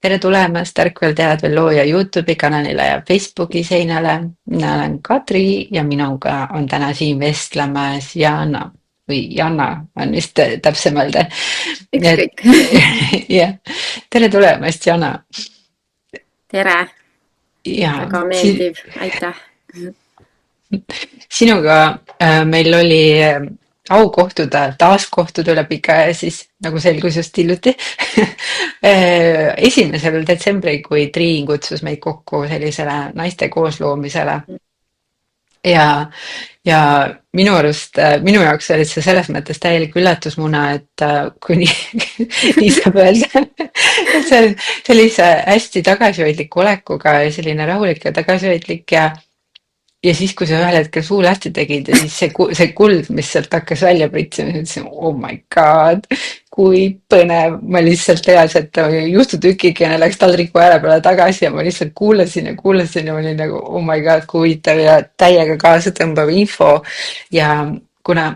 tere tulemast Tarkvel teadvel looja Youtube'i kanalile ja Facebooki seinale. Mina olen Kadri ja minuga on täna siin vestlemas Jana või Jana on vist täpsem öelda. Et Ükskõik. jah, tere tulemast, Jana. Tere, Ja väga meeldiv, aitäh. sinuga meil oli au kohtuda, taas kohtuda üle pika aja, siis nagu selgus just hiljuti 1. detsembril, kui Triin kutsus meid kokku sellisele naiste koosloomisele ja, ja minu arust, minu jaoks oli see selles mõttes täielik üllatusmuna, et kui nii, nii saab öelda, et see oli see hästi tagasihoidliku olekuga ja selline rahulik ja tagasihoidlik ja siis, kui sa ühel hetkel suu lahti tegid ja siis see kuld, mis sealt hakkas välja pritsima, siis ütlesin, oh my god, kui põnev. Ma lihtsalt teadsin, et juustutükikene läks taldriku ääre peale tagasi ja ma lihtsalt kuulasin ja ma olin nagu, oh my god, kui huvitav ja täiega kaasatõmbav info. Ja kuna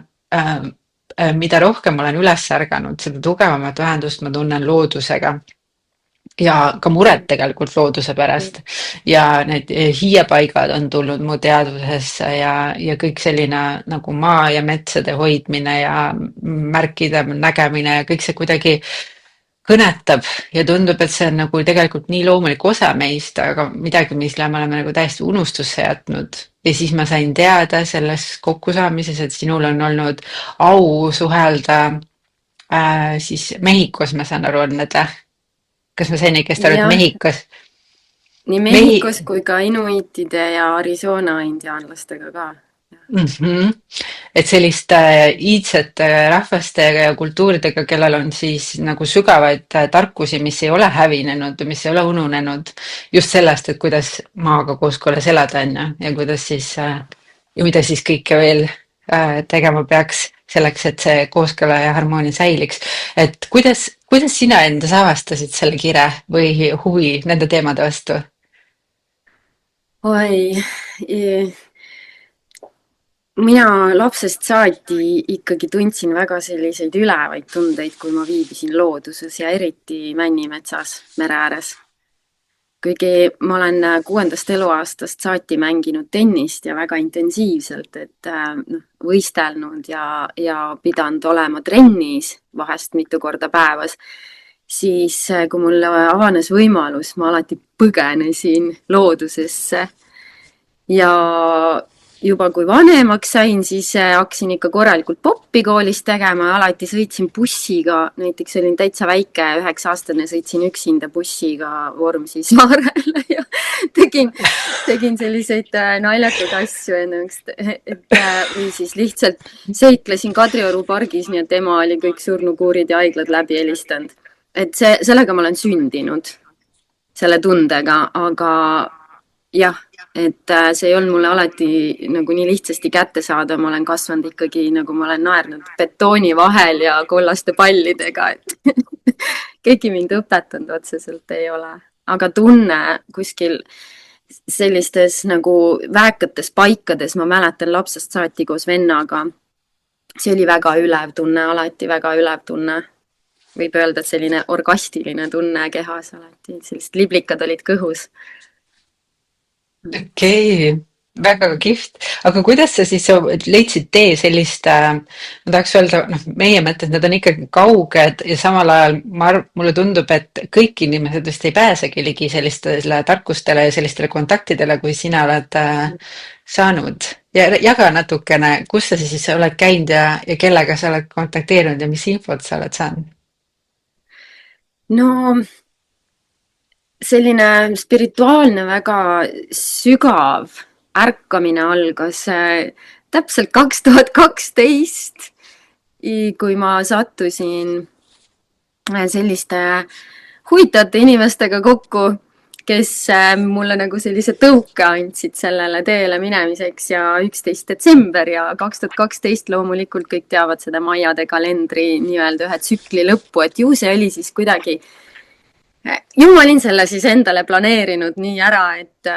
mida rohkem olen üles ärganud, seda tugevamat ühendust ma tunnen loodusega ja ka muret tegelikult looduse pärast ja need hiiepaigad on tulnud mu teadvusesse ja kõik selline nagu maa ja metsade hoidmine ja märkide nägemine ja kõik see kuidagi kõnetab ja tundub, et see on nagu tegelikult nii loomulik osa meist, aga midagi, mille me oleme nagu täiesti unustusse jätnud. Ja siis ma sain teada selles kokkusaamises, et sinul on olnud au suhelda siis Mehhikos, ma saan aru, on need. Kas ma sain õigesti aru, et Jah, Mehhikos, nii Mehi-, Mehhikos kui ka inuitide ja Arizona indiaanlastega ka. mhm. Et selliste iidsete rahvastega ja kultuuridega, kellel on siis nagu sügavaid tarkusi, mis ei ole hävinenud, mis ei ole ununenud just sellest, et kuidas maaga kooskõlas elada on ja kuidas siis ja mida siis kõike veel tegema peaks selleks, et see kooskõla ja harmoonia säiliks. Et kuidas sina endas avastasid selle kire või huvi nende teemade vastu? Oi, eh, mina lapsest saati ikkagi tundsin väga selliseid ülevaid tundeid, kui ma viibisin looduses ja eriti Männimetsas mere ääres. Kuigi ma olen 6. eluaastast saati mänginud tennist ja väga intensiivselt, et võistelnud ja pidanud olema trennis vahest mitu korda päevas, siis kui mulle avanes võimalus, ma alati põgenesin loodusesse ja juba kui vanemaks sain, siis hakkasin ikka korralikult poppi koolis tegema ja alati sõitsin bussiga, näiteks olin täitsa väike, 9-aastane, sõitsin üksinda bussiga Vormsi saarele ja tegin selliseid naljakaid asju ennast, või siis lihtsalt seiklesin Kadrioru pargis, nii et ema oli kõik surnukuurid ja haiglad läbi helistanud. Et sellega ma olen sündinud, selle tundega, aga jah, et see ei olnud mulle alati nagu nii lihtsasti kätte saada, ma olen kasvanud ikkagi, nagu ma olen naernud betooni vahel ja kollaste pallidega, et keegi mind õpetanud otseselt ei ole. Aga tunne kuskil sellistes nagu väekates paikades, ma mäletan lapsest saati koos vennaga, see oli väga ülev tunne, alati väga ülev tunne. Võib öelda, et selline orgastiline tunne kehas alati, sellised liblikad olid kõhus. Okei, väga kihvt. Aga kuidas sa siis leidsid tee sellist, ma tahaks öelda, noh, meie mõttes need on ikkagi kauged ja samal ajal mulle tundub, et kõik inimesed vist ei pääsegi ligi sellistele tarkustele ja sellistele kontaktidele, kui sina oled saanud. Ja jaga natukene, kus sa siis oled käinud ja kellega sa oled kontakteerinud ja mis infot sa oled saanud? No selline spirituaalne väga sügav ärkamine algas täpselt 2012, kui ma sattusin selliste huvitavate inimestega kokku, kes mulle nagu sellise tõuke andsid sellele teele minemiseks ja 11. detsember ja 2012 loomulikult kõik teavad seda Maiade kalendri nii-öelda ühe tsükli lõppu, et ju see oli siis kuidagi ju ma olin selle siis endale planeerinud nii ära, et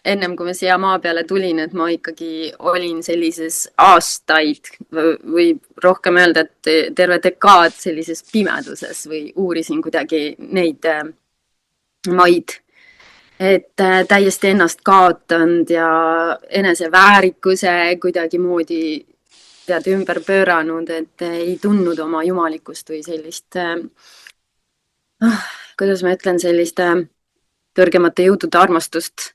ennem kui ma siia maa peale tulin, et ma ikkagi olin sellises aastaid või rohkem öelda, et terve dekaad sellises pimeduses või uurisin kuidagi neid maid, et täiesti ennast kaotanud ja eneseväärikuse kuidagimoodi tead ümber pööranud, et ei tundnud oma jumalikkust või sellist kuidas ma ütlen, selliste kõrgemate jõudude armastust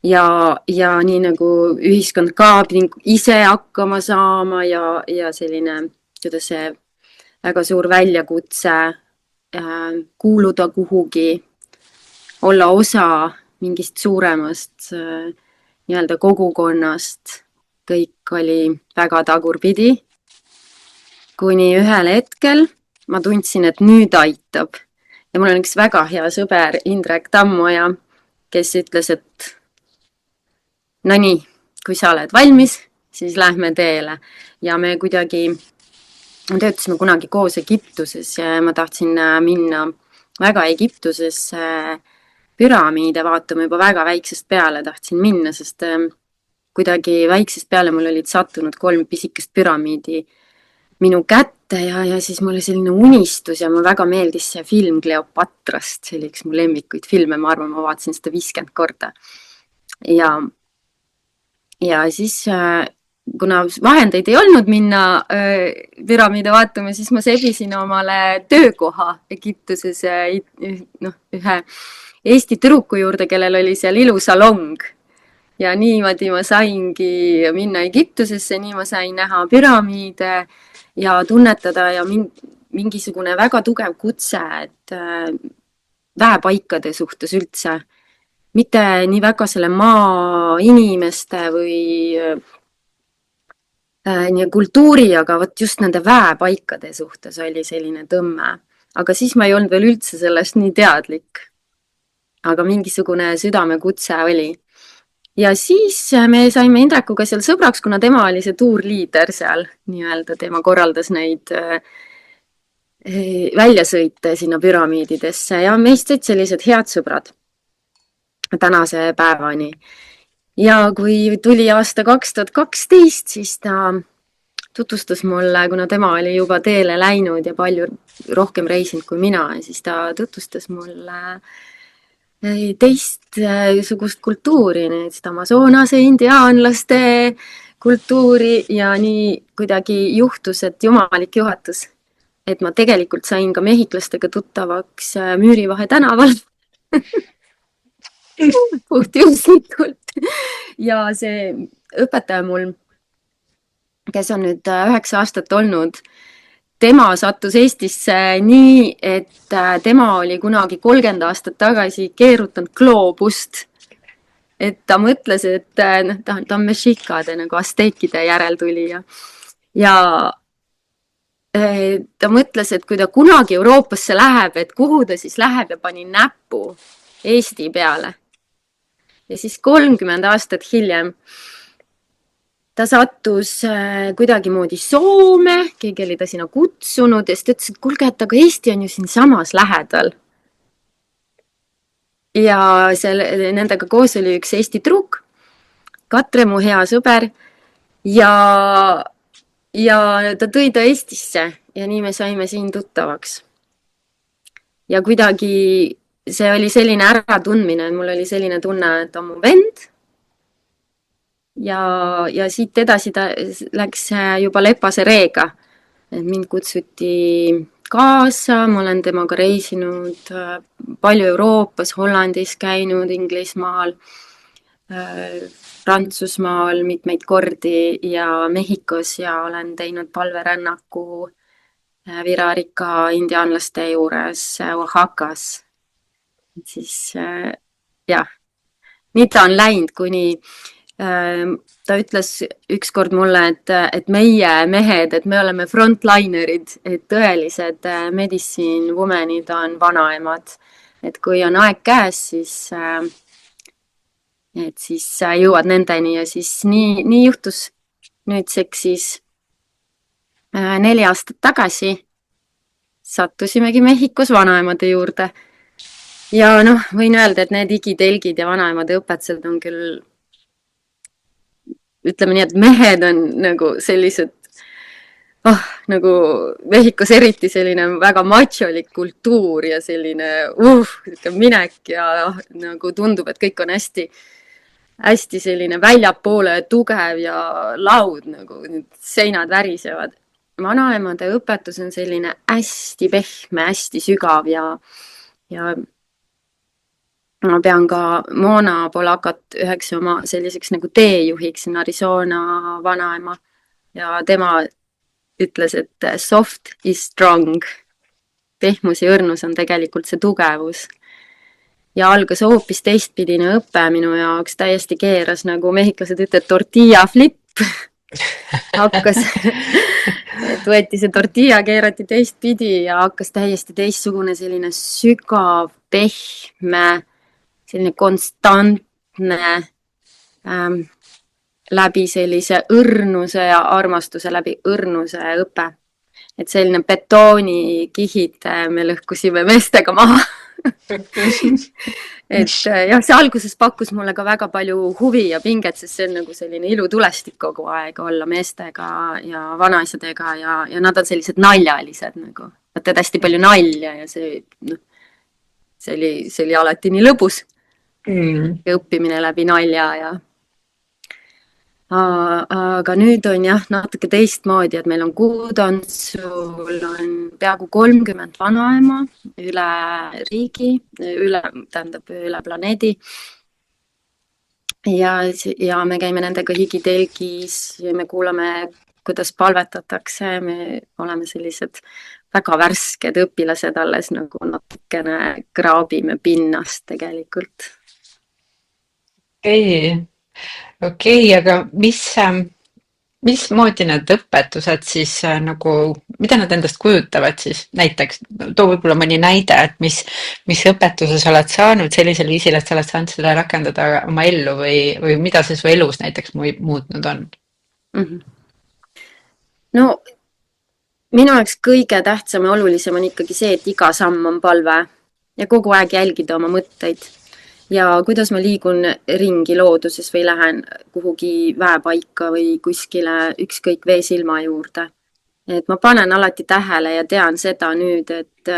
ja nii nagu ühiskond ka pidin ise hakkama saama ja selline, kuidas see väga suur väljakutse kuuluda kuhugi, olla osa mingist suuremast nii-öelda kogukonnast, kõik oli väga tagurpidi, kuni ühel hetkel ma tundsin, et nüüd aitab. Ja mul on üks väga hea sõber Indrek Tammoja, kes ütles, et no nii, kui sa oled valmis, siis lähme teele. Ja me kuidagi töötasime kunagi koos Egiptuses ja ma tahtsin minna väga Egiptusesse püramiide vaatama juba väga väiksest peale tahtsin minna, sest kuidagi väiksest peale mul olid sattunud 3 pisikest püramiidi minu kätte ja siis mul oli selline unistus ja mulle väga meeldis see film Kleopatrast, see oli üks mu lemmikuid filme, ma arvan, ma vaatasin seda 50 korda. Ja siis, kuna vahendeid ei olnud minna püramiide vaatama, siis ma sebisin omale töökoha Egiptuses ühe Eesti tüdruku juurde, kellel oli seal ilusalong. Ja niimoodi ma saingi minna Egiptusesse, nii ma sain näha püramiide ja tunnetada ja mingisugune väga tugev kutse, et väepaikade suhtes üldse. Mitte nii väga selle maa inimeste või kultuuri, aga võt just nende väepaikade suhtes oli selline tõmme. Aga siis ma ei olnud veel üldse sellest nii teadlik. Aga mingisugune südamekutse oli. Ja siis me saime Indrekuga seal sõbraks, kuna tema oli see tuurliider seal, nii-öelda tema korraldas neid väljasõite sinna püramiididesse ja meist said sellised head sõbrad tänase päevani. Ja kui tuli aasta 2012, siis ta tutvustas mulle, kuna tema oli juba teele läinud ja palju rohkem reisinud kui mina, siis ta tutvustas mulle teistsugust kultuuri, neist Amazonase indiaanlaste kultuuri ja nii kuidagi juhtus, et jumalik juhatus, et ma tegelikult sain ka mehhiklastega tuttavaks Müürivahe tänaval puhtjuhuslikult. Ja see õpetaja mul, kes on nüüd 9 aastat olnud, tema sattus Eestisse nii, et tema oli kunagi 30 aastat tagasi keerutanud gloobust. Et ta mõtles, et ta on mexikade nagu asteekide järeltulija. Ja ta mõtles, et kui ta kunagi Euroopasse läheb, et kuhu ta siis läheb ja pani näpu Eesti peale. Ja siis 30 aastat hiljem ta sattus kuidagimoodi Soome, keegi oli ta sinna kutsunud ja siis ta ütles, et kuulge, et aga Eesti on ju siin samas lähedal. Ja nendega koos oli üks Eesti trukk, Katre, mu hea sõber, ja ta tõi ta Eestisse ja nii me saime siin tuttavaks. Ja kuidagi see oli selline äratundmine, mul oli selline tunne, et on mu vend. Ja siit edasi ta läks juba Lepase Reega. Et mind kutsuti kaasa, ma olen temaga reisinud palju Euroopas, Hollandis käinud, Inglismaal, Prantsusmaal mitmeid kordi ja Mehhikos ja olen teinud palverännaku Virarika indiaanlaste juures Oaxacas. Et siis jah, nii ta on läinud, kuni ta ütles ükskord mulle, et meie mehed, et me oleme frontlinerid, et tõelised medicine womanid on vanaemad. Et kui on aeg käes, siis jõuad nendeni ja siis nii juhtus nüüdseks siis 4 aastat tagasi sattusimegi Mehhikos vanaemade juurde. ja noh, võin öelda, et need igitelgid ja vanaemade õpetused on küll, ütleme nii, et mehed on nagu sellised, nagu Mehhikos eriti selline väga macholik kultuur ja selline minek ja nagu tundub, et kõik on hästi, hästi selline väljapoole tugev ja laud, nagu need seinad värisevad. vanaemade õpetus on selline hästi pehme, hästi sügav ja ma pean ka Mona Polakat üheks oma selliseks nagu teejuhiks, Arizona vanaema ja tema ütles, et soft is strong. Pehmus ja õrnus on tegelikult see tugevus. Ja algas hoopis teistpidine õpe minu jaoks, täiesti keeras, nagu mehhiklased ütlevad, tortilla flip. hakkas, et võeti see tortilla, keerati teistpidi ja hakkas täiesti teistsugune selline sügav, pehme, selline konstantne läbi sellise õrnuse ja armastuse läbi õrnuse õpe. Et selline betoonikihid me lõhkusime meestega maha. et jah, see alguses pakkus mulle ka väga palju huvi ja pinget, sest see on nagu selline ilutulestik kogu aeg olla meestega ja vanaisadega ja nad on sellised naljalised nagu. Nad teevad hästi palju nalja ja see oli alati nii lõbus. Ja õppimine läbi nalja ja aga nüüd on jah natuke teistmoodi, et meil on Kuutantsul on peaaegu 30 vanaema üle riigi, tähendab üle planeedi. Ja me käime nendega higitelgis ja me kuulame, kuidas palvetatakse. Me oleme sellised väga värsked õpilased alles nagu natukene kraabime pinnast tegelikult. Okei, aga mismoodi need õpetused siis nagu, mida nad endast kujutavad siis? Näiteks, too võib-olla mõni näide, et mis õpetuse sa oled saanud sellisel viisil, et sa oled saanud seda rakendada oma ellu või mida see su elus näiteks muutnud on? No minu jaoks kõige tähtsam ja olulisem on ikkagi see, et iga samm on palve ja kogu aeg jälgida oma mõtteid. Ja kuidas ma liigun ringi looduses või lähen kuhugi väepaika või kuskile ükskõik veesilma juurde. Et ma panen alati tähele ja tean seda nüüd, et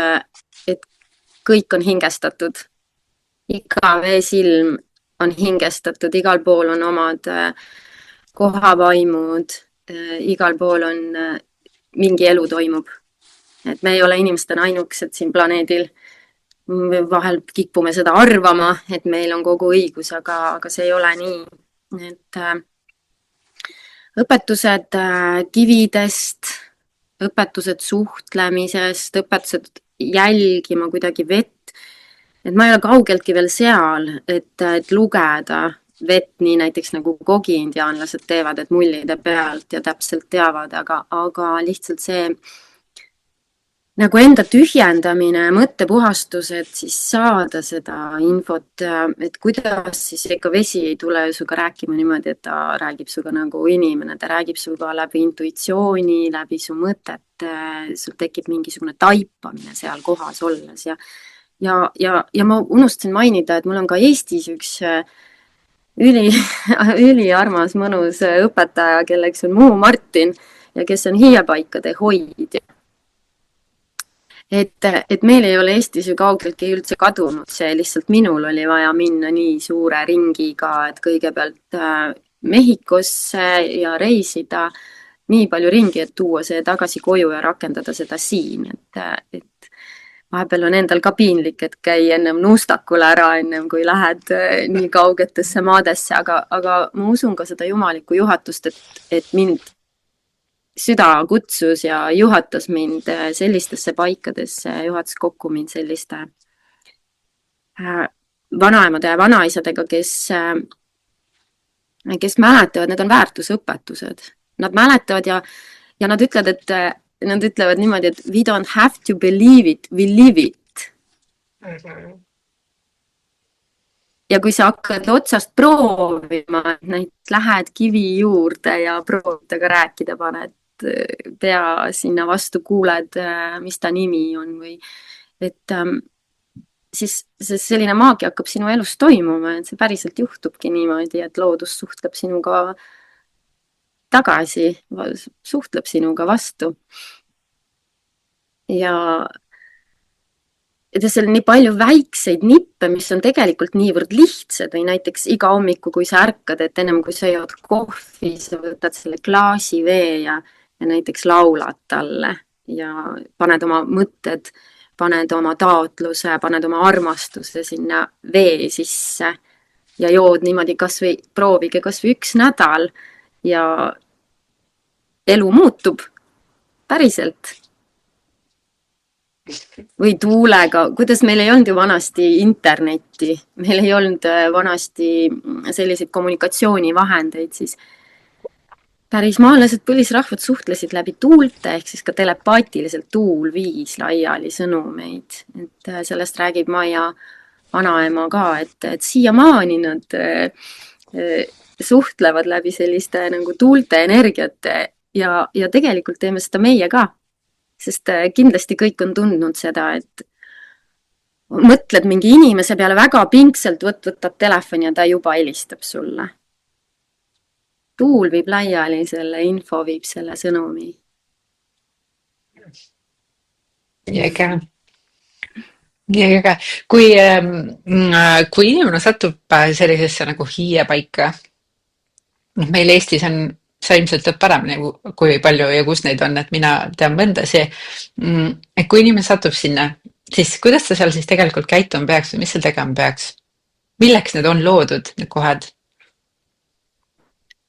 kõik on hingestatud. Iga veesilm on hingestatud, igal pool on omad kohavaimud, igal pool on mingi elu toimub. Et me ei ole inimestena ainukesed siin planeedil. Vahel kipume seda arvama, et meil on kogu õigus, aga see ei ole nii. Et õpetused kividest, õpetused suhtlemisest, õpetused jälgima kuidagi vett. Et ma ei ole kaugeltki veel seal, et lugeda vett nii näiteks nagu kogi-indiaanlased teevad, et mullide pealt ja täpselt teavad, aga lihtsalt see nagu enda tühjendamine, mõttepuhastus, et siis saada seda infot, et kuidas siis ikka vesi ei tule suga rääkima niimoodi, et ta räägib suga nagu inimene, ta räägib suga läbi intuitsiooni, läbi su mõtete, sul tekib mingisugune taipamine seal kohas olles ja ma unustasin mainida, et mul on ka Eestis üks üli armas, mõnus õpetaja, kelleks on Muu Martin ja kes on hiiepaikade hoidja. Et meil ei ole Eestis ju kaugeltki üldse kadunud, see lihtsalt minul oli vaja minna nii suure ringiga, et kõigepealt Mehhikosse ja reisida nii palju ringi, et tuua see tagasi koju ja rakendada seda siin, et vahepeal on endal ka piinlik, et käi ennem nuustakule ära, ennem kui lähed nii kaugetesse maadesse, aga ma usun ka seda jumalikku juhatust, et mind süda kutsus ja juhatas mind sellistesse paikadesse, juhatas kokku mind selliste vanaemade ja vanaisadega, kes mäletavad, need on väärtusõpetused. Nad mäletavad ja nad ütlevad niimoodi, et we don't have to believe it, we live it. Ja kui sa hakkad otsast proovima, näiteks lähed kivi juurde ja proovid temaga rääkida, paned pea sinna vastu, kuuled, mis ta nimi on või et siis selline maagia hakkab sinu elus toimuma, et see päriselt juhtubki niimoodi, et loodus suhtleb sinuga tagasi, suhtleb sinuga vastu. Ja seal on nii palju väikseid nippe, mis on tegelikult niivõrd lihtsad või näiteks iga hommiku, kui sa ärkad, et ennem kui sa jood kohvi, sa võtad selle klaasi vee ja näiteks laulad talle ja paned oma mõtted, paned oma taotluse, paned oma armastuse sinna vee sisse ja jood niimoodi proovige kas või 1 nädal ja elu muutub päriselt. Või tuulega, kuidas meil ei olnud ju vanasti internetti, meil ei olnud vanasti selliseid kommunikatsioonivahendeid, siis pärismaalased põlisrahvad suhtlesid läbi tuulte, ehk siis ka telepaatiliselt tuul viis laiali sõnumeid. Et sellest räägib Maia vanaema ka, et siiamaani nad suhtlevad läbi selliste nagu tuulte energiate ja tegelikult teeme seda meie ka. Sest kindlasti kõik on tundnud seda, et mõtled mingi inimese peale väga pingselt, võtab telefoni ja ta juba helistab sulle. Tuul viib laiali selle info, viib selle sõnumi. Nii äge. Nii äge. Kui inimene satub sellisesse nagu hiiepaika, meil Eestis on, sa ilmselt tead paremini, kui palju ja kus neid on, et mina tean mõndasi. Et kui inimene satub sinna, siis kuidas ta seal siis tegelikult käituma peaks või mis seal tegema peaks? Milleks need on loodud, need kohad?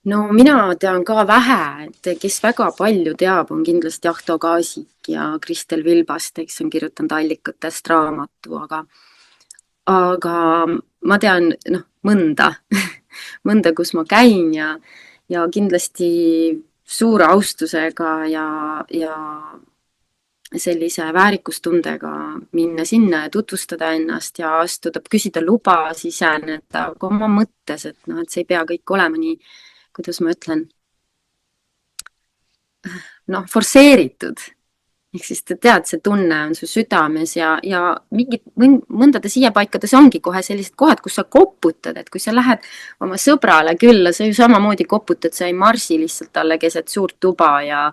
No mina tean ka vähe, et kes väga palju teab, on kindlasti Ahto Kaasik ja Kristel Vilbast, kes on kirjutanud Allikatest raamatu, aga ma tean mõnda, kus ma käin ja kindlasti suure austusega ja sellise väärikustundega minna sinna ja tutvustada ennast ja astuda, küsida luba, siseneda ka oma mõttes, et see ei pea kõik olema nii, kuidas ma ütlen, forsseeritud. Ehk siis te tead, see tunne on su südames ja mõndades hiiepaikades ongi kohe sellised kohad, kus sa koputad, et kui sa lähed oma sõbrale külla, sa ju samamoodi koputad, sa ei marsi lihtsalt talle keset suurt tuba ja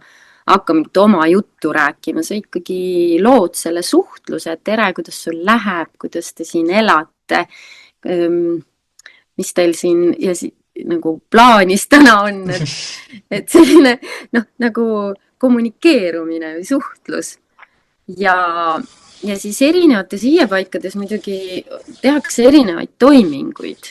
hakka mingit oma juttu rääkima, sa ikkagi lood selle suhtluse, et tere, kuidas sul läheb, kuidas te siin elate, mis teil siin nagu plaanis täna on, et selline nagu kommunikeerumine või suhtlus ja siis erinevates hiiepaikades muidugi tehakse erinevaid toiminguid.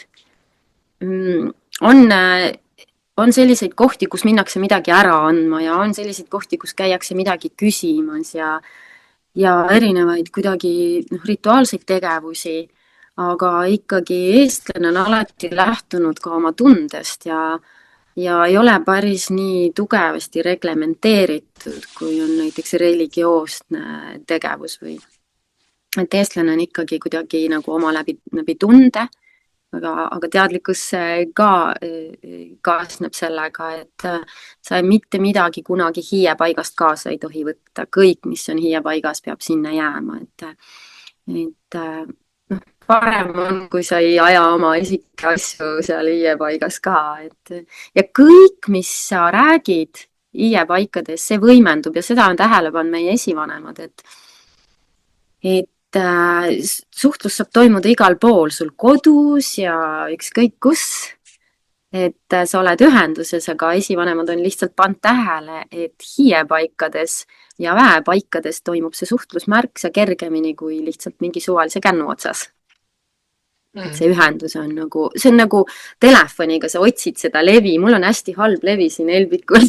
On selliseid kohti, kus minnakse midagi ära andma ja on selliseid kohti, kus käiakse midagi küsimas ja erinevaid kuidagi rituaalseid tegevusi, aga ikkagi eestlane on alati lähtunud ka oma tundest ja ei ole päris nii tugevasti reglementeeritud, kui on näiteks religioosne tegevus või et eestlane on ikkagi kuidagi nagu oma läbi tunde, aga teadlikkus ka kaasneb sellega, et sa mitte midagi kunagi hiiepaigast kaasa ei tohi võtta. Kõik, mis on hiiepaigas, peab sinna jääma, et parem on, kui sa ei aja oma isiklikke asju seal hiiepaigas ka. Ja kõik, mis sa räägid hiiepaikades, see võimendub ja seda on tähele pannud meie esivanemad, et suhtlus saab toimuda igal pool, sul kodus ja ükskõik kus, et sa oled ühenduses, aga esivanemad on lihtsalt pannud tähele, et hiiepaikades ja väepaikades toimub see suhtlus märksa kergemini kui lihtsalt mingi suvalise kännu otsas. See ühendus on nagu telefoniga, sa otsid seda levi, mul on hästi halb levi siin Elbikul,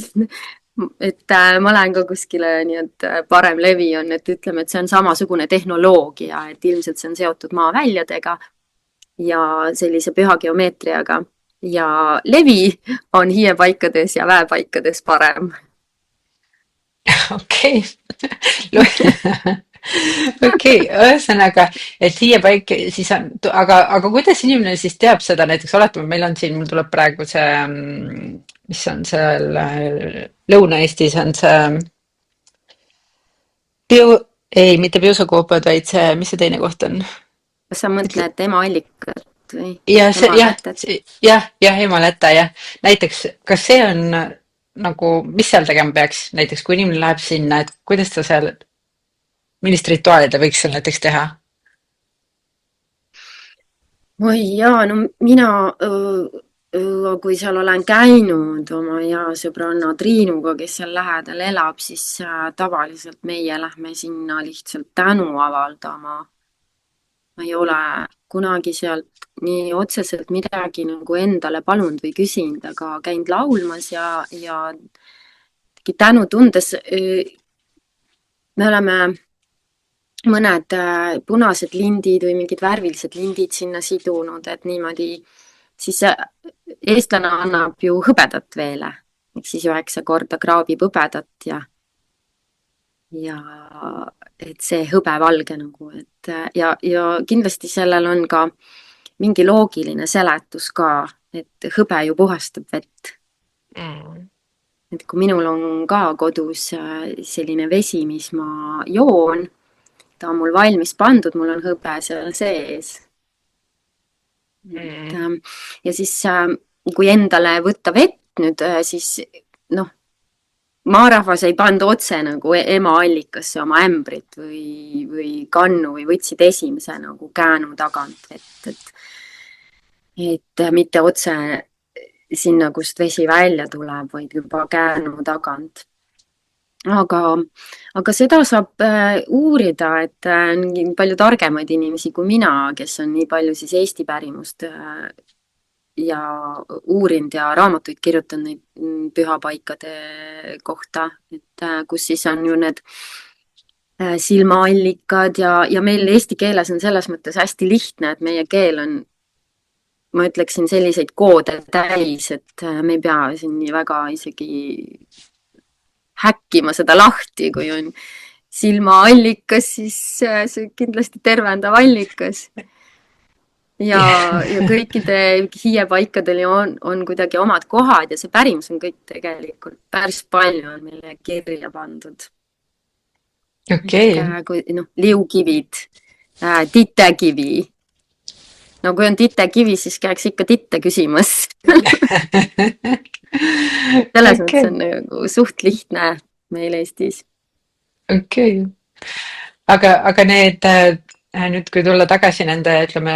et ma lähen ka kuskile, nii et parem levi on, et ütleme, et see on samasugune tehnoloogia, et ilmselt see on seotud maaväljadega ja sellise püha geomeetriaga ja levi on hiiepaikades ja väepaikades parem. Okei. Okei, ühesõnaga, et hiiepaik siis on, aga kuidas inimene siis teab seda, näiteks oletame, meil on siin, mul tuleb praegu see, mis on seal Lõuna-Eestis on see mitte Piusakoopad, vaid see, mis see teine koht on? kas sa mõtled emaallikat või ja see jah, emalätet? jah, Emalatä jah. Näiteks, kas see on nagu, mis seal tegema peaks, näiteks kui inimene läheb sinna, et kuidas ta seal, millist rituaali ta võiks seal näiteks teha? oi jaa, no mina, kui seal olen käinud oma hea sõbranna Triinuga, kes seal lähedal elab, siis tavaliselt meie lähme sinna lihtsalt tänu avaldama. Ma ei ole kunagi sealt nii otseselt midagi nagu endale palunud või küsinud, aga käinud laulmas ja tänu tundes me oleme mõned punased lindid või mingid värvilised lindid sinna sidunud, et niimoodi siis eestlane annab ju hõbedat veele, ehk siis 9 korda kraabib hõbedat ja et see hõbevalge nagu, et ja kindlasti sellel on ka mingi loogiline seletus ka, et hõbe ju puhastab vett. Et kui minul on ka kodus selline vesi, mis ma joon, ta on mul valmis pandud, mul on hõbe seal sees. Ja siis kui endale võtta vett nüüd, siis noh, maarahvas ei pannud otse nagu emaallikasse oma ämbrit või kannu või võtsid esimese nagu käänu tagant vett, et mitte otse sinna, kust vesi välja tuleb, vaid juba käänu tagant. Aga seda saab uurida, et on palju targemaid inimesi kui mina, kes on nii palju siis Eesti pärimust ja uurinud ja raamatuid kirjutanud neid pühapaikade kohta, et kus siis on ju need silmaallikad ja meil eesti keeles on selles mõttes hästi lihtne, et meie keel on, ma ütleksin, selliseid koode täis, et me ei pea siin nii väga isegi häkkima seda lahti, kui on silmaallikas, siis see kindlasti tervendav allikas. Ja kõikide hiiepaikadel on kuidagi omad kohad ja see pärimus on kõik tegelikult päris palju on meile kirja pandud. Okei. Kui liukivid, titekivi. No kui on titekivi, siis käiks ikka titte küsimas. Selles mõttes on nagu suht lihtne meil Eestis. Okei. Aga need, nüüd kui tulla tagasi nende, ütleme,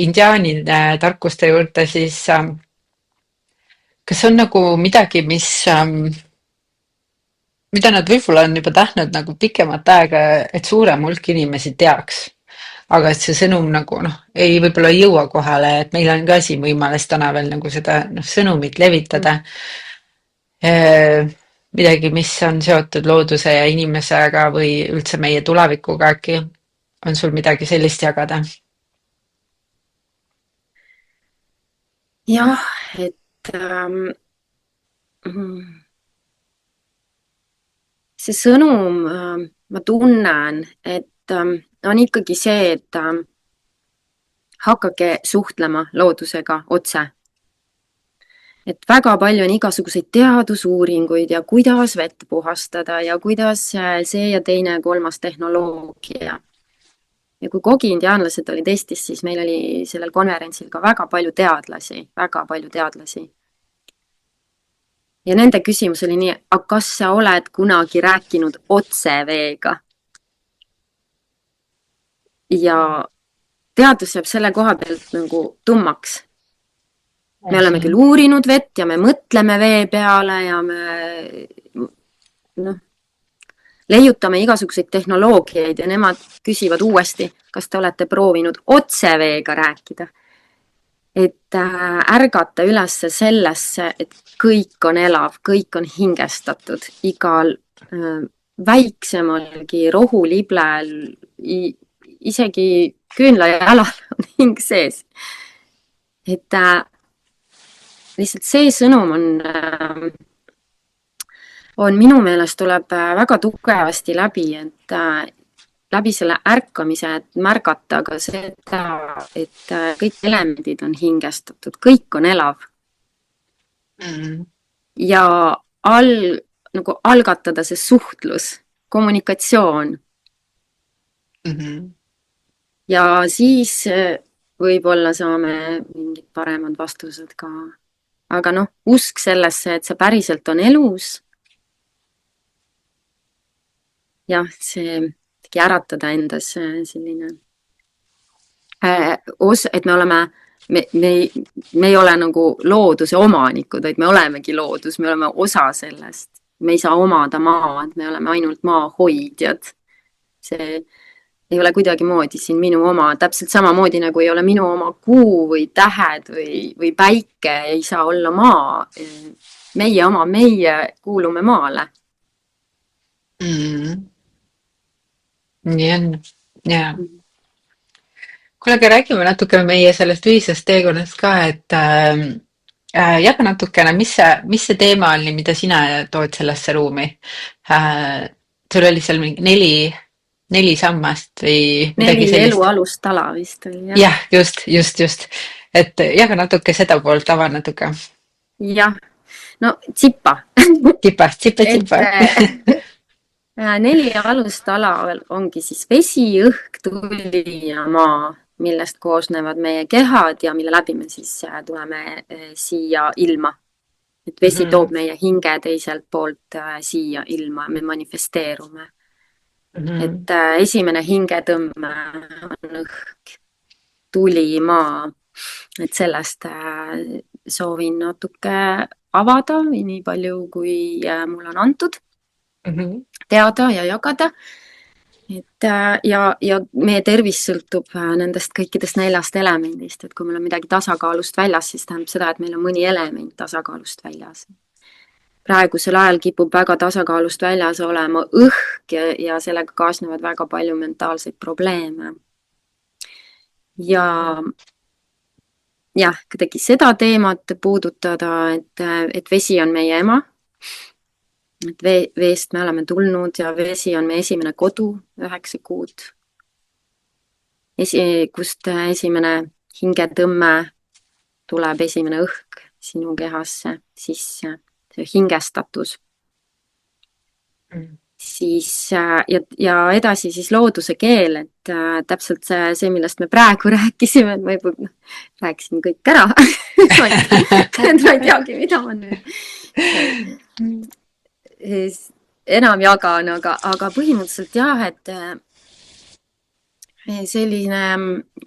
indiaani tarkuste juurde, siis kas on nagu midagi, mida nad võib-olla on juba tahtnud nagu pikemat aega, et suurem hulk inimesi teaks? Aga et see sõnum nagu ei võib-olla ei jõua kohale, et meil on ka siin võimalus täna veel nagu seda sõnumit levitada. Midagi, mis on seotud looduse ja inimesega või üldse meie tulevikuga äkki, on sul midagi sellist jagada? Jah, et see sõnum, ma tunnen, et on ikkagi see, et hakake suhtlema loodusega otse. Et väga palju on igasuguseid teadusuuringuid ja kuidas vett puhastada ja kuidas see ja teine kolmas tehnoloogia. Ja kui kogi indiaanlased olid Eestis, siis meil oli sellel konverentsil ka väga palju teadlasi, väga palju teadlasi. Ja nende küsimus oli nii, aga kas sa oled kunagi rääkinud otse veega? Ja teadus jääb selle koha pealt nagu tummaks. Me oleme küll uurinud vett ja me mõtleme vee peale ja me leiutame igasuguseid tehnoloogiaid ja nemad küsivad uuesti, kas te olete proovinud otse veega rääkida. Et ärgata üles sellesse, et kõik on elav, kõik on hingestatud, igal väiksemalgi rohuliblel, isegi küünla ja jalal on hing sees. Et lihtsalt see sõnum on minu meelest tuleb väga tugevasti läbi, et läbi selle ärkamise, et märgata ka seda, et kõik elemendid on hingestatud, kõik on elav. Ja nagu algatada see suhtlus, kommunikatsioon. ja siis võib-olla saame mingid paremad vastused ka. Aga noh, usk sellesse, et see päriselt on elus, jah, see tegi äratada endas selline et me ei ole nagu looduse omanikud, vaid me olemegi loodus, me oleme osa sellest. Me ei saa omada maad, me oleme ainult maa hoidjad. See ei ole kuidagimoodi siin minu oma, täpselt samamoodi nagu ei ole minu oma kuu või tähed või päike ei saa olla maa. Meie oma, meie kuulume maale. Nii on, jaa. Kuule, aga räägime natuke meie sellest ühisest teekonnast ka, et jaga natukene, mis see teema oli, mida sina tood sellesse ruumi? Sul oli seal mingi neli sammast või midagi 4 sellist? elu alustala vist oli, jah. Jah, just. Et jaga natuke seda poolt, ava natuke. Jah, no tsipa. Tsipast, tsipa. 4 alustala ongi siis vesi, õhk, tuli ja maa, millest koosnevad meie kehad ja mille läbi me siis tuleme siia ilma. Et vesi toob meie hinge teiselt poolt siia ilma, me manifesteerume. Et esimene hingetõmme on õhk, tuli, maa. Et sellest soovin natuke avada, nii palju kui mul on antud. Teada ja jagada. Et, ja meie tervis sõltub nendest kõikidest 4 elemendist, et kui meil on midagi tasakaalust väljas, siis tähendab seda, et meil on mõni element tasakaalust väljas. Praegusel ajal kipub väga tasakaalust väljas olema õhk ja sellega kaasnevad väga palju mentaalseid probleeme. Ja jah, kuidagi seda teemat puudutada, et vesi on meie ema. Et veest me oleme tulnud ja vesi on meie esimene kodu 9 kuud. Kust esimene hingetõmme tuleb esimene õhk sinu kehasse sisse, see hingestatus. Siis, ja edasi siis looduse keel, et täpselt see, millest me praegu rääkisime, et ma juba rääkisin kõik ära. Ma ei teagi, mida ma nüüd enam jagan, aga põhimõtteliselt jah, et selline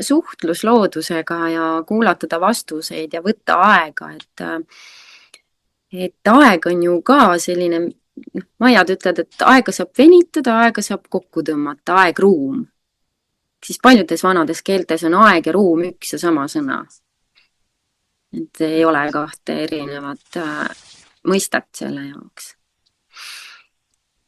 suhtlus loodusega ja kuulata ta vastuseid ja võtta aega, et aeg on ju ka selline, Maiad ütlevad, et aega saab venitada, aega saab kokku tõmmata, aeg, ruum. Siis paljudes vanades keeltes on aeg ja ruum üks ja sama sõna. Et ei ole 2 erinevat mõistet selle jaoks.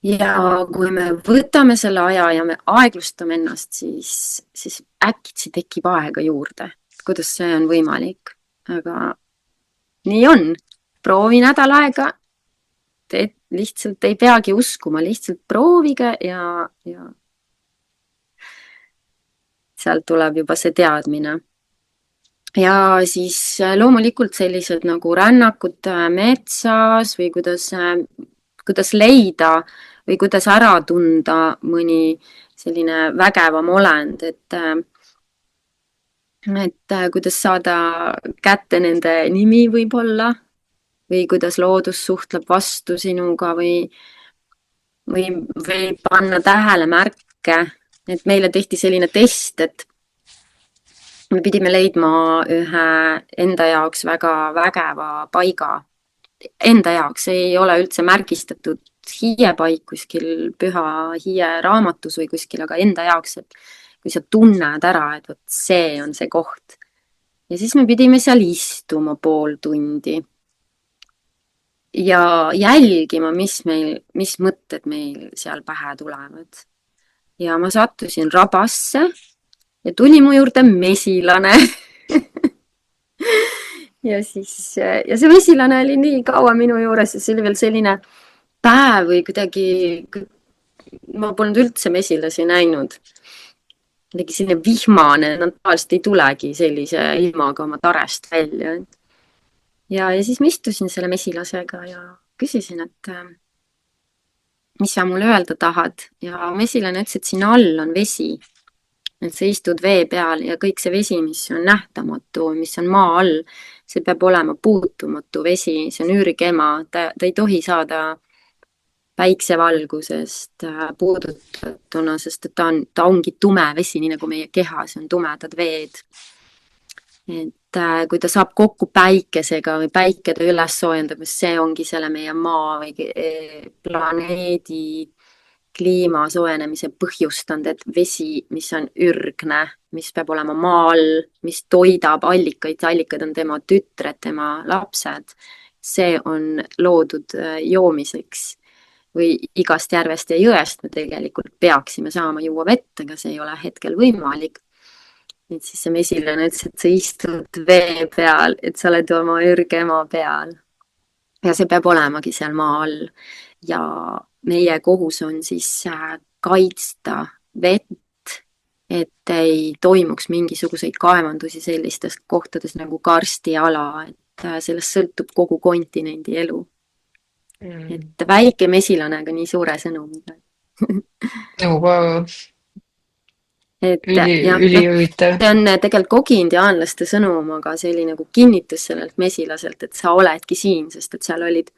Ja kui me võtame selle aja ja me aeglustame ennast, siis äkitsi tekib aega juurde. Kuidas see on võimalik? Aga nii on. Proovi nädal aega. Te lihtsalt ei peagi uskuma, lihtsalt proovige ja sealt tuleb juba see teadmine. Ja siis loomulikult sellised nagu rännakud metsas või kuidas leida või kuidas ära tunda mõni selline vägevam olend, et kuidas saada kätte nende nimi võib-olla või kuidas loodus suhtleb vastu sinuga või panna tähele märke, et meile tehti selline test, et me pidime leidma ühe enda jaoks väga vägeva paiga. Enda jaoks ei ole üldse märgistatud hiiepaik kuskil püha hiie raamatus või kuskil, aga enda jaoks, et kui sa tunned ära, et võt, see on see koht. Ja siis me pidime seal istuma pool tundi ja jälgima, mis mõtted meil seal pähe tulevad. Ja ma sattusin rabasse ja tuli mu juurde mesilane. Ja see mesilane oli nii kaua minu juures ja see oli veel selline päev või kuidagi, ma polnud üldse mesilasi näinud. Kuidagi selline vihmane, nad tavaliselt ei tulegi sellise ilmaga oma tarest välja. Ja siis ma istusin selle mesilasega ja küsisin, et mis sa mulle öelda tahad. Ja mesilane ütles, et siin all on vesi. et sa istud vee peal ja kõik see vesi, mis on nähtamatu, mis on maa all, see peab olema puutumatu vesi, see on ürgema, ta ei tohi saada päiksevalgusest puudutatuna, sest et ta ongi tume vesi, nii nagu meie kehas on tumedad veed. Et kui ta saab kokku päikesega või päike ta üles soojendab, see ongi selle meie maa või planeedi kliima soojenemise põhjustanud, et vesi, mis on ürgne, mis peab olema maa all, mis toidab allikaid, allikad on tema tütred, tema lapsed, see on loodud joomiseks või igast järvest ja jõest me tegelikult peaksime saama juua vett, aga see ei ole hetkel võimalik. Et siis see mesilane ütles, et sa istud vee peal, et sa oled oma ürgema peal. Ja see peab olemagi seal maa all. Ja meie kohus on siis kaitsta vett, et ei toimuks mingisuguseid kaevandusi sellistes kohtades nagu karstiala, et sellest sõltub kogu kontinendi elu. Et väike mesilane, aga nii suure sõnumiga. Wow. Üli huvitav. See on tegelikult kogi indiaanlaste sõnum, aga see oli nagu kinnitus sellelt mesilaselt, et sa oledki siin, sest et seal olid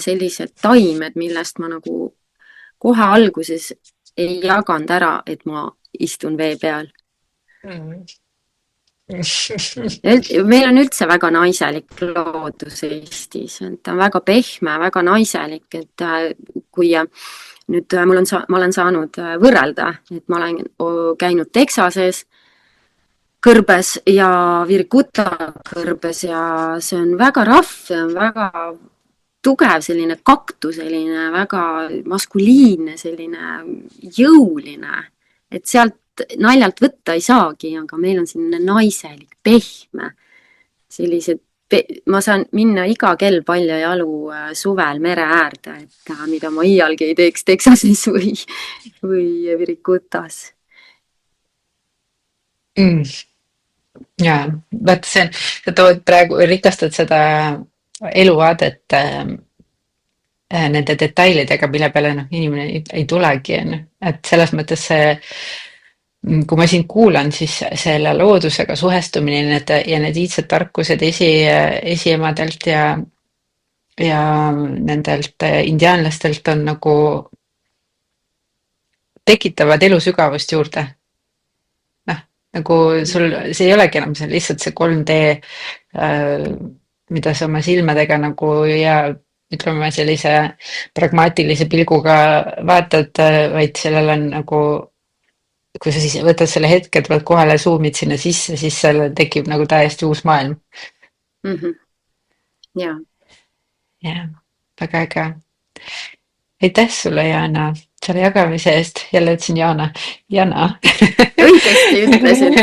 sellised taimed, millest ma nagu kohe alguses ei jaganud ära, et ma istun vee peal. Meil on üldse väga naiselik loodus Eestis, ta on väga pehme, väga naiselik, et kui nüüd ma olen saanud võrrelda, et ma olen käinud Texases kõrbes ja Virikuta kõrbes ja see on väga rahv, väga tugev selline kaktus, selline väga maskuliinne, selline jõuline, et sealt naljalt võtta ei saagi, aga meil on selline naiselik, pehme, sellised, ma saan minna iga kell palja jalu suvel mere äärde, et mida ma iialgi ei teeks Texases või Virikutas. Ja, vaata see on, sa tood praegu, rikastad seda eluvaadet nende detailidega, mille peale inimene ei tulegi, et selles mõttes see kui ma sind kuulan, siis selle loodusega suhestumine ja need iidsed tarkused esiemadelt ja nendelt indiaanlastelt on nagu tekitavad elu sügavust juurde. Nagu sul, see ei olegi enam lihtsalt see 3D, mida sa oma silmadega nagu ja ütleme sellise pragmaatilise pilguga vaatad, vaid sellel on nagu kui sa siis võtad selle hetke, et võid kohale zoomid sinna sisse, siis seal tekib nagu täiesti uus maailm. Jaa. Jah, väga äge. Aitäh sulle, Jana, selle jagamise eest. Jälle ütlesin Jana. Jana. Õigesti ütlesid.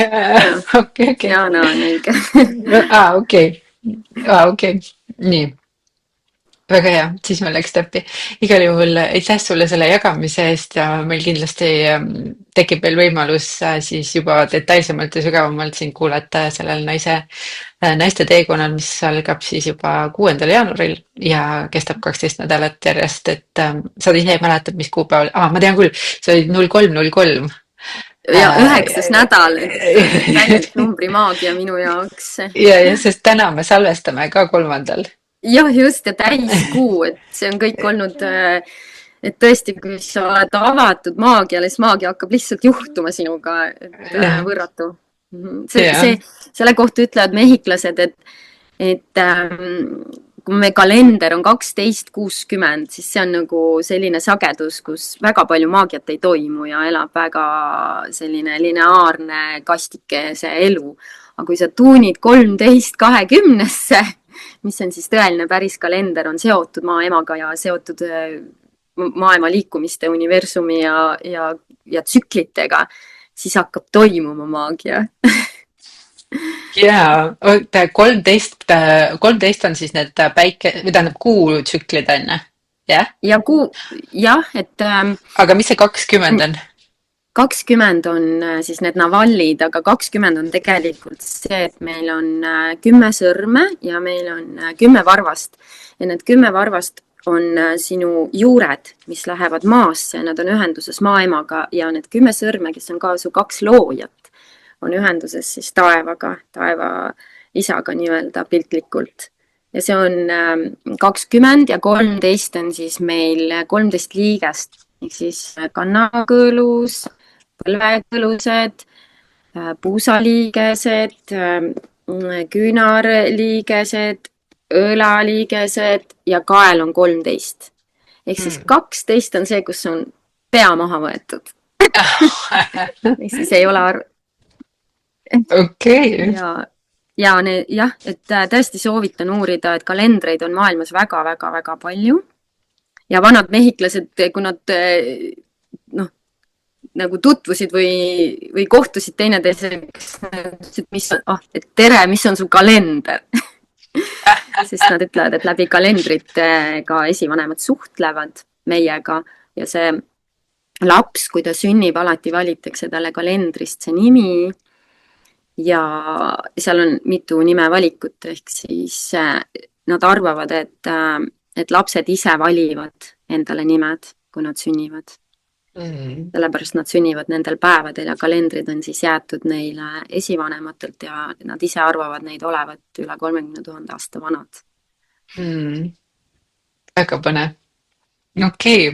Okay. Jana on õige. Okei. Nii. Väga hea, siis meil läks täppi. Igal juhul aitäh sulle selle jagamise eest ja meil kindlasti tekib veel võimalus siis juba detailsemalt ja sügavamalt sind kuulata sellel naiste teekonnal, mis algab siis juba 6. jaanuaril ja kestab 12 nädalat järjest, et sa ise mäletad, mis kuupäeval, ma tean küll, see oli 0303. Ja 9. nädal, et numbri maagia minu jaoks. Ja, sest täna me salvestame ka 3. Jah, just ja täiskuu, et see on kõik olnud, et tõesti, kui sa oled avatud maagiale, siis maagia hakkab lihtsalt juhtuma sinuga, et võrratu. Selle kohta ütlevad mehhiklased, et kui me kalender on 1260, siis see on nagu selline sagedus, kus väga palju maagiat ei toimu ja elab väga selline lineaarne kastikese elu. Aga kui sa tuunid 13.20-sse, mis on siis tõeline päris kalender, on seotud maaemaga ja seotud maailma liikumiste, universumi ja tsüklitega, siis hakkab toimuma maagia. Jaa, 13 on siis need või tähendab kuutsüklid enne, jah? Jah, et... Aga mis see 20 on? 20 on siis need navallid, aga 20 on tegelikult see, et meil on 10 sõrme ja meil on 10 varvast. Ja need 10 varvast on sinu juured, mis lähevad maasse, nad on ühenduses maaemaga ja need 10 sõrme, kes on ka su 2 loojat, on ühenduses siis taevaga, taeva isaga nii-öelda piltlikult. Ja see on 20 ja 13 on siis meil 13 liigest, ehk siis kannakõõlus, põlvekõõlused, puusaliigesed, küünarliigesed, õlaliigesed ja kael on 13. Ehk siis 12 on see, kus on pea maha võetud. Ehk siis ei ole okei. ja jah, et tõesti soovitan uurida, et kalendreid on maailmas väga-väga-väga palju. Ja vanad mehhiklased, kui nad noh, nagu tutvusid või kohtusid teineteisega, et tere, mis on su kalender? Sest nad ütlevad, et läbi kalendrite ka esivanemad suhtlevad meiega ja see laps, kui ta sünnib, alati valitakse talle kalendrist see nimi ja seal on mitu nimevalikut, ehk siis nad arvavad, et lapsed ise valivad endale nimed, kui nad sünnivad. Sellepärast nad sünnivad nendel päevadel ja kalendrid on siis jäetud neile esivanematelt ja nad ise arvavad neid olevat üle 30 000 aasta vanad. Väga põnev. Okei.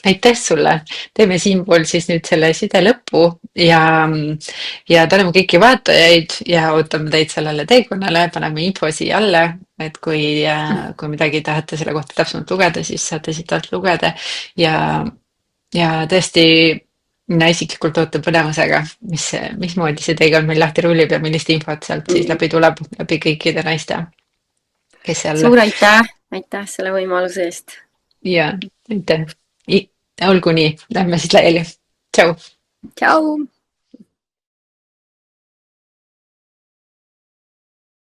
Aitäh sulle. Teeme siinpool siis nüüd selle side lõppu ja täname kõiki vaatajaid ja ootame teid sellele teekonnale. Paneme info siia alla, et kui midagi tahate selle kohta täpsemalt lugeda, siis saate siit alt lugeda ja tõesti mina isiklikult ootan põnevusega, mismoodi see teekond meil lahti rullib ja millist infot sealt siis läbi tuleb, läbi kõikide naiste, kes seal. Suur aitäh selle võimaluse eest. Ja aitäh. Olgu nii, lähme siis laiali. Tšau. Tšau.